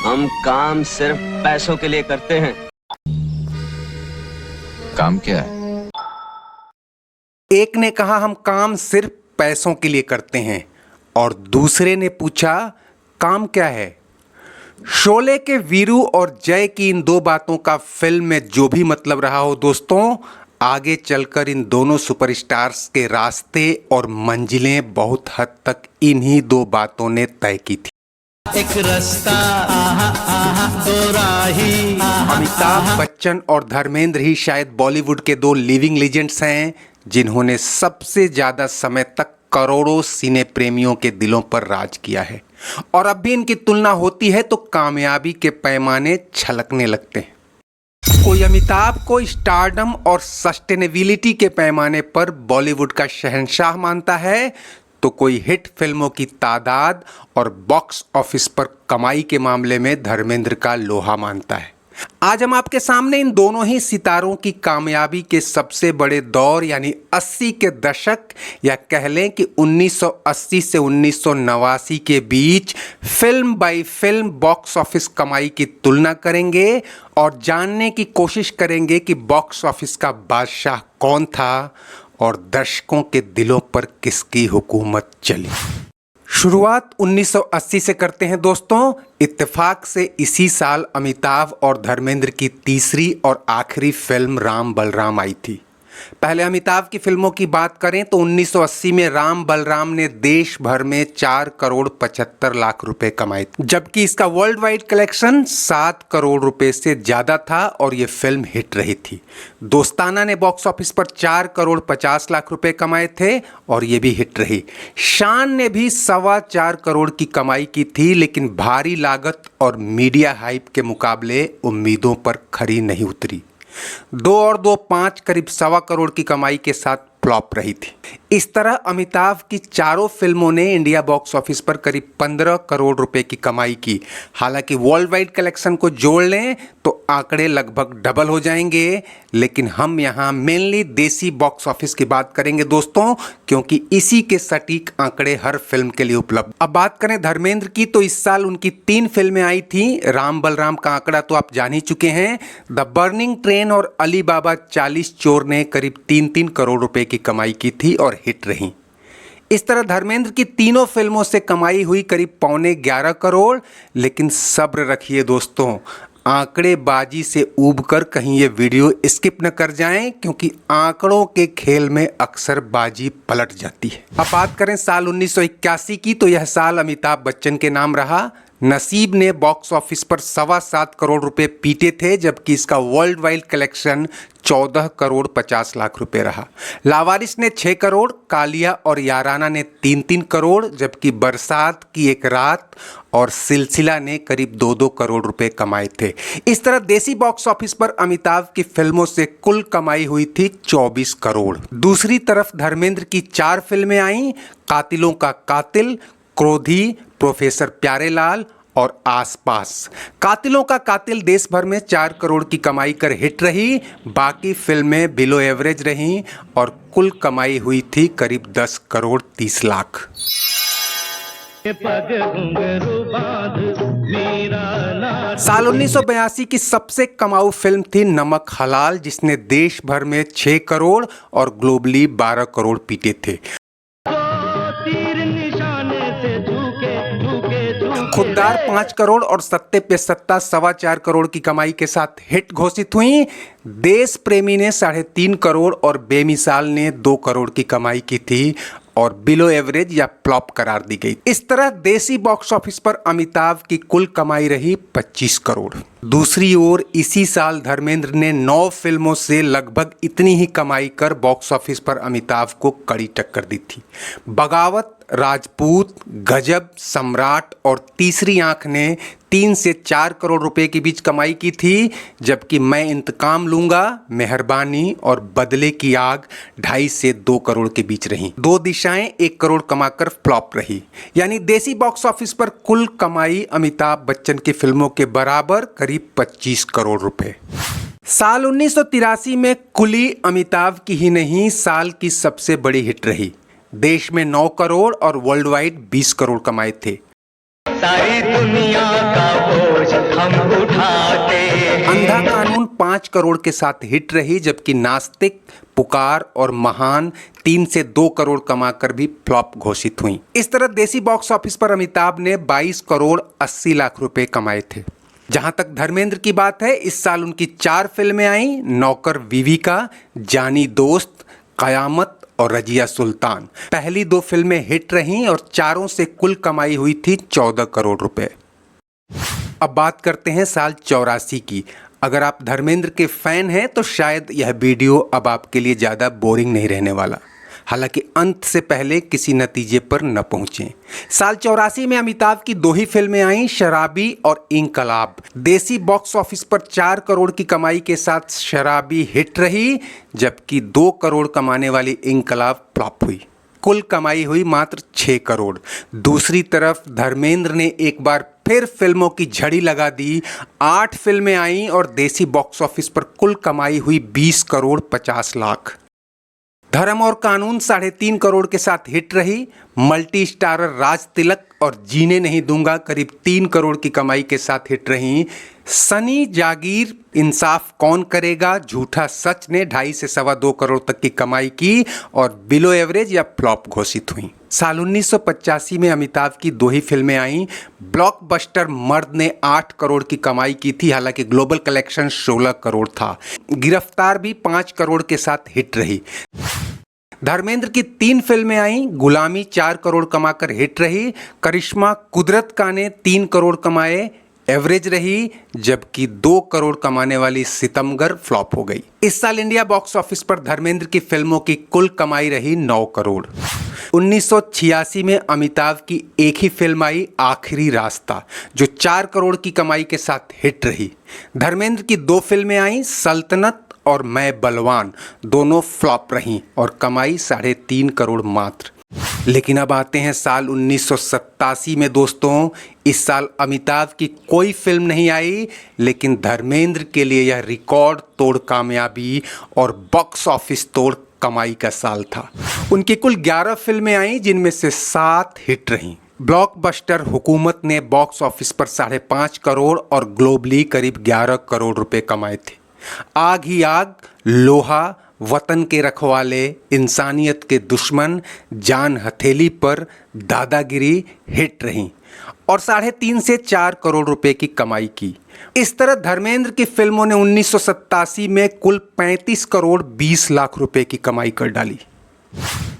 हम काम सिर्फ पैसों के लिए करते हैं। काम क्या है? एक ने कहा हम काम सिर्फ पैसों के लिए करते हैं और दूसरे ने पूछा काम क्या है। शोले के वीरू और जय की इन दो बातों का फिल्म में जो भी मतलब रहा हो दोस्तों, आगे चलकर इन दोनों सुपरस्टार्स के रास्ते और मंजिलें बहुत हद तक इन्हीं दो बातों ने तय की थी। एक रास्ता आहा आहा दो राही। अमिताभ बच्चन और धर्मेंद्र ही शायद बॉलीवुड के दो लिविंग लीजेंड्स हैं जिन्होंने सबसे ज्यादा समय तक करोड़ों सिने प्रेमियों के दिलों पर राज किया है और अब भी इनकी तुलना होती है तो कामयाबी के पैमाने छलकने लगते हैं। कोई अमिताभ को स्टारडम और सस्टेनेबिलिटी के पैमाने पर बॉलीवुड का शहंशाह मानता है तो कोई हिट फिल्मों की तादाद और बॉक्स ऑफिस पर कमाई के मामले में धर्मेंद्र का लोहा मानता है। आज हम आपके सामने इन दोनों ही सितारों की कामयाबी के सबसे बड़े दौर यानी 80 के दशक या कह लें कि 1980 से 1989 के बीच film by film box office कमाई की तुलना करेंगे और जानने की कोशिश करेंगे कि बॉक्स ऑफिस का बादशाह कौन था और दर्शकों के दिलों पर किसकी हुकूमत चली। शुरुआत 1980 से करते हैं दोस्तों। इत्तेफाक से इसी साल अमिताभ और धर्मेंद्र की तीसरी और आखिरी फिल्म राम बलराम आई थी। पहले अमिताभ की फिल्मों की बात करें तो 1980 में राम बलराम ने देश भर में 4 करोड़ 75 लाख रुपए कमाए थे, जबकि इसका वर्ल्ड वाइड कलेक्शन 7 करोड़ रुपए से ज्यादा था और ये फिल्म हिट रही थी। दोस्ताना ने बॉक्स ऑफिस पर 4 करोड़ 50 लाख रुपए कमाए थे और ये भी हिट रही। शान ने भी 4.25 करोड़ की कमाई की थी, लेकिन भारी लागत और मीडिया हाइप के मुकाबले उम्मीदों पर खरी नहीं उतरी। 2 और 2 5 करीब 1.25 करोड़ की कमाई के साथ फ्लॉप रही थी। इस तरह अमिताभ की चारों फिल्मों ने इंडिया बॉक्स ऑफिस पर करीब 15 करोड़ रुपए की कमाई की। हालांकि वर्ल्ड वाइड कलेक्शन को जोड़ लें तो आंकड़े लगभग डबल हो जाएंगे, लेकिन हम यहाँ मेनली देसी बॉक्स ऑफिस की बात करेंगे दोस्तों, क्योंकि इसी के सटीक आंकड़े हर फिल्म के लिए उपलब्ध। अब बात करें धर्मेंद्र की तो इस साल उनकी 3 फिल्में आई थी। राम बलराम का आंकड़ा तो आप जान ही चुके हैं। द बर्निंग ट्रेन और अली बाबा 40 चोर ने करीब 3-3 करोड़ रुपए की कमाई की थी और हिट रही। इस तरह धर्मेंद्र की तीनों फिल्मों से कमाई हुई करीब 11.25 करोड़। लेकिन सब्र रखिए दोस्तों, आंकड़ेबाजी से ऊबकर कहीं ये वीडियो स्किप न कर जाएं, क्योंकि आंकड़ों के खेल में अक्सर बाजी पलट जाती है। अब बात करें साल 1981 की तो यह साल अमिताभ बच्चन के नाम रहा। नसीब ने बॉक्स ऑफिस पर 7.25 करोड़ रुपए पीटे थे, जबकि इसका world wide collection 14 crore 50 lakh रुपए रहा। लावारिस ने 6 करोड़, कालिया और याराना ने 3-3 करोड़, जबकि बरसात की एक रात और सिलसिला ने करीब 2-2 करोड़ रुपए कमाए थे। इस तरह देसी बॉक्स ऑफिस पर अमिताभ की फिल्मों से कुल कमाई हुई थी 24 करोड़। दूसरी तरफ धर्मेंद्र की 4 फिल्में आईं, कातिलों का कातिल, क्रोधी, प्रोफेसर प्यारेलाल और आसपास। कातिलों का कातिल देश भर में 4 करोड़ की कमाई कर हिट रही, बाकी फिल्में बिलो एवरेज रहीं और कुल कमाई हुई थी करीब 10 करोड़ 30 लाख। साल 1982 की सबसे कमाऊ फिल्म थी नमक हलाल, जिसने देश भर में 6 करोड़ और ग्लोबली 12 करोड़ पीटे थे। खुददार 5 करोड़ और सत्ते पे सत्ता 4.25 करोड़ की कमाई के साथ हिट घोषित हुई। देश प्रेमी ने 3.5 करोड़ और बेमिसाल ने 2 करोड़ की कमाई की थी और बिलो एवरेज या फ्लॉप करार दी गई। इस तरह देसी बॉक्स ऑफिस पर अमिताभ की कुल कमाई रही 25 करोड़। दूसरी ओर इसी साल धर्मेंद्र ने 9 फिल्मों से लगभग इतनी ही कमाई कर बॉक्स ऑफिस पर अमिताभ को कड़ी टक्कर दी थी। बगावत, राजपूत, गजब, सम्राट और तीसरी आंख ने 3 से 4 करोड़ रुपए के बीच कमाई की थी, जबकि मैं इंतकाम लूंगा, मेहरबानी और बदले की आग 2.5 से 2 करोड़ के बीच रहीं। 2 दिशाएं 1 करोड़ कमाकर फ्लॉप रही। यानी देसी बॉक्स ऑफिस पर कुल कमाई अमिताभ बच्चन की फिल्मों के बराबर करीब 25 करोड़ रुपए। साल 1983 में कुली अमिताभ की ही नहीं, साल की सबसे बड़ी हिट रही। देश में 9 करोड़ और वर्ल्ड वाइड 20 करोड़ कमाए थे। सारी दुनिया का बोझ 5 करोड़ के साथ हिट रही, जबकि नास्तिक, पुकार और महान 3 से 2 करोड़ कमाकर भी फ्लॉप घोषित हुई। इस तरह देसी बॉक्स ऑफिस पर अमिताभ ने 22 करोड़ 80 लाख रुपए कमाए थे। जहां तक धर्मेंद्र की बात है, इस साल उनकी 4 फिल्में आई, नौकर बीवी का, जानी दोस्त, कयामत और रजिया सुल्तान। पहली 2 फिल्में हिट रहीं और चारों से कुल कमाई हुई थी 14 करोड़ रुपए। अब बात करते हैं साल 84 की। अगर आप धर्मेंद्र के फैन हैं तो शायद यह वीडियो अब आपके लिए ज़्यादा बोरिंग नहीं रहने वाला, हालांकि अंत से पहले किसी नतीजे पर न पहुंचें। साल 84 में अमिताभ की 2 ही फिल्में आईं, शराबी और इंकलाब। देसी बॉक्स ऑफिस पर 4 करोड़ की कमाई के साथ शराबी हिट रही, जबकि 2 करोड़ कमाने वाली इंकलाब फ्लॉप हुई। कुल कमाई हुई मात्र 6 करोड़। दूसरी तरफ धर्मेंद्र ने एक बार फिर फिल्मों की झड़ी लगा दी। 8 फिल्में आईं और देसी बॉक्स ऑफिस पर कुल कमाई हुई 20 करोड़ 50 लाख। धर्म और कानून 3.5 करोड़ के साथ हिट रही। मल्टी स्टारर राज तिलक और जीने नहीं दूंगा करीब 3 करोड़ की कमाई के साथ हिट रही। सनी, जागीर, इंसाफ कौन करेगा, झूठा सच ने 2.5 से 2.25 करोड़ तक की कमाई की और बिलो एवरेज या फ्लॉप घोषित हुई। साल 1985 में अमिताभ की 2 ही फिल्में आईं। ब्लॉकबस्टर मर्द ने 8 करोड़ की कमाई की थी, हालांकि ग्लोबल कलेक्शन 16 करोड़ था। गिरफ्तार भी 5 करोड़ के साथ हिट रही। धर्मेंद्र की 3 फिल्में आईं। गुलामी 4 करोड़ कमाकर हिट रही। करिश्मा कुदरत का ने 3 करोड़ कमाए, एवरेज रही, जबकि 2 करोड़ कमाने वाली सितमगर फ्लॉप हो गई। इस साल इंडिया बॉक्स ऑफिस पर धर्मेंद्र की फिल्मों की कुल कमाई रही 9 करोड़। 1986 में अमिताभ की एक ही फिल्म आई, आखिरी रास्ता, जो 4 करोड़ की कमाई के साथ हिट रही। धर्मेंद्र की 2 फिल्में आईं, सल्तनत और मैं बलवान, दोनों फ्लॉप रहीं और कमाई 3.5 करोड़ मात्र। लेकिन अब आते हैं साल 1987 में दोस्तों। इस साल अमिताभ की कोई फिल्म नहीं आई, लेकिन धर्मेंद्र के लिए यह रिकॉर्ड तोड़ कामयाबी और बॉक्स ऑफिस तोड़ कमाई का साल था। उनकी कुल 11 फिल्में आईं, जिनमें से 7 हिट रहीं। ब्लॉकबस्टर हुकूमत ने बॉक्स ऑफिस पर 5.5 करोड़ और ग्लोबली करीब 11 करोड़ रुपए कमाए थे। आग ही आग, लोहा, वतन के रखवाले, इंसानियत के दुश्मन, जान हथेली पर, दादागिरी हिट रहीं और 3.5 से 4 करोड़ रुपए की कमाई की। इस तरह धर्मेंद्र की फिल्मों ने 1987 में कुल 35 करोड़ 20 लाख रुपए की कमाई कर डाली।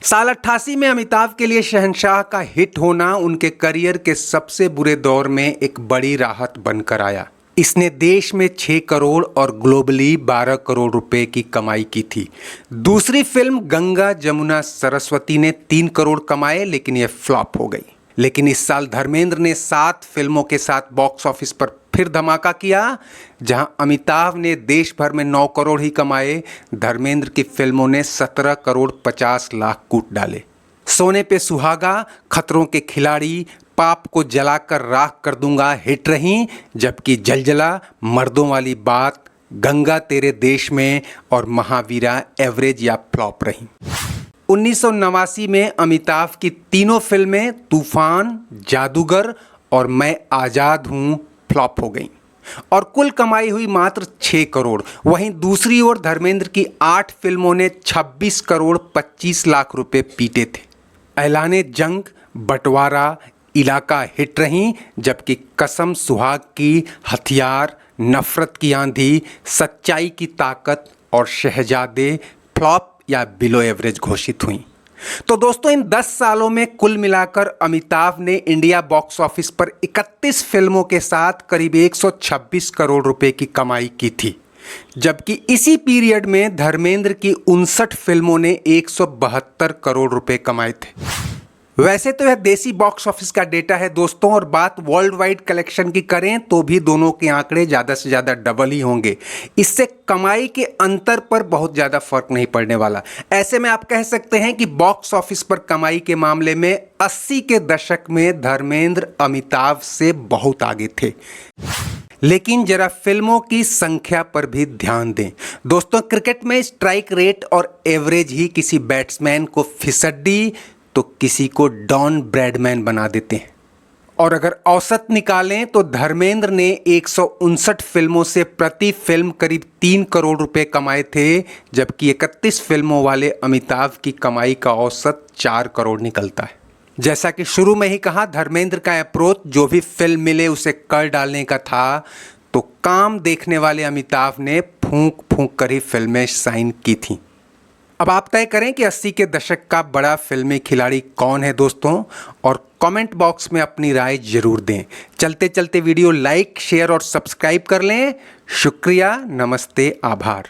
साल 88 में अमिताभ के लिए शहंशाह का हिट होना उनके करियर के सबसे बुरे दौर में एक बड़ी राहत बनकर आया। इसने देश में 6 करोड़ और ग्लोबली 12 करोड़ रुपए की कमाई की थी। दूसरी फिल्म गंगा जमुना सरस्वती ने 3 करोड़ कमाए, लेकिन यह फ्लॉप हो गई। लेकिन इस साल धर्मेंद्र ने 7 फिल्मों के साथ बॉक्स ऑफिस पर फिर धमाका किया। जहां अमिताभ ने देश भर में 9 करोड़ ही कमाए, धर्मेंद्र की फिल्मों ने 17 करोड़ 50 लाख कूट डाले। सोने पे सुहागा, खतरों के खिलाड़ी, पाप को जलाकर राख कर दूंगा हिट रहीं, जबकि जलजला, मर्दों वाली बात, गंगा तेरे देश में और महावीरा एवरेज या फ्लॉप रहीं। 1989 में अमिताभ की तीनों फिल्में तूफान, जादूगर और मैं आज़ाद हूँ फ्लॉप हो गईं और कुल कमाई हुई मात्र 6 करोड़। वहीं दूसरी ओर धर्मेंद्र की 8 फिल्मों ने 26 करोड़ 25 लाख रुपए पीटे थे। ऐलाने जंग, बंटवारा, इलाका हिट रहीं, जबकि कसम सुहाग की, हथियार, नफरत की आंधी, सच्चाई की ताकत और शहजादे फ्लॉप या बिलो एवरेज घोषित हुई। तो दोस्तों, इन 10 सालों में कुल मिलाकर अमिताभ ने इंडिया बॉक्स ऑफिस पर 31 फिल्मों के साथ करीब 126 करोड़ रुपए की कमाई की थी, जबकि इसी पीरियड में धर्मेंद्र की 59 फिल्मों ने 172 करोड़ रुपए कमाए थे। वैसे तो यह देसी बॉक्स ऑफिस का डेटा है दोस्तों, और बात वर्ल्ड वाइड कलेक्शन की करें तो भी दोनों के आंकड़े ज़्यादा से ज़्यादा डबल ही होंगे। इससे कमाई के अंतर पर बहुत ज़्यादा फर्क नहीं पड़ने वाला। ऐसे में आप कह सकते हैं कि बॉक्स ऑफिस पर कमाई के मामले में 80 के दशक में धर्मेंद्र अमिताभ से बहुत आगे थे। लेकिन जरा फिल्मों की संख्या पर भी ध्यान दें दोस्तों। क्रिकेट में स्ट्राइक रेट और एवरेज ही किसी बैट्समैन को फिसड्डी तो किसी को डॉन ब्रैडमैन बना देते हैं। और अगर औसत निकालें तो धर्मेंद्र ने 159 फिल्मों से प्रति फिल्म करीब 3 करोड़ रुपए कमाए थे, जबकि 31 फिल्मों वाले अमिताभ की कमाई का औसत 4 करोड़ निकलता है। जैसा कि शुरू में ही कहा, धर्मेंद्र का अप्रोच जो भी फिल्म मिले उसे कर डालने का था, तो काम देखने वाले अमिताभ ने फूंक फूंक कर ही फिल्में साइन की थीं। अब आप तय करें कि 80 के दशक का बड़ा फिल्मी खिलाड़ी कौन है दोस्तों, और कमेंट बॉक्स में अपनी राय जरूर दें। चलते चलते वीडियो लाइक, शेयर और सब्सक्राइब कर लें। शुक्रिया, नमस्ते, आभार।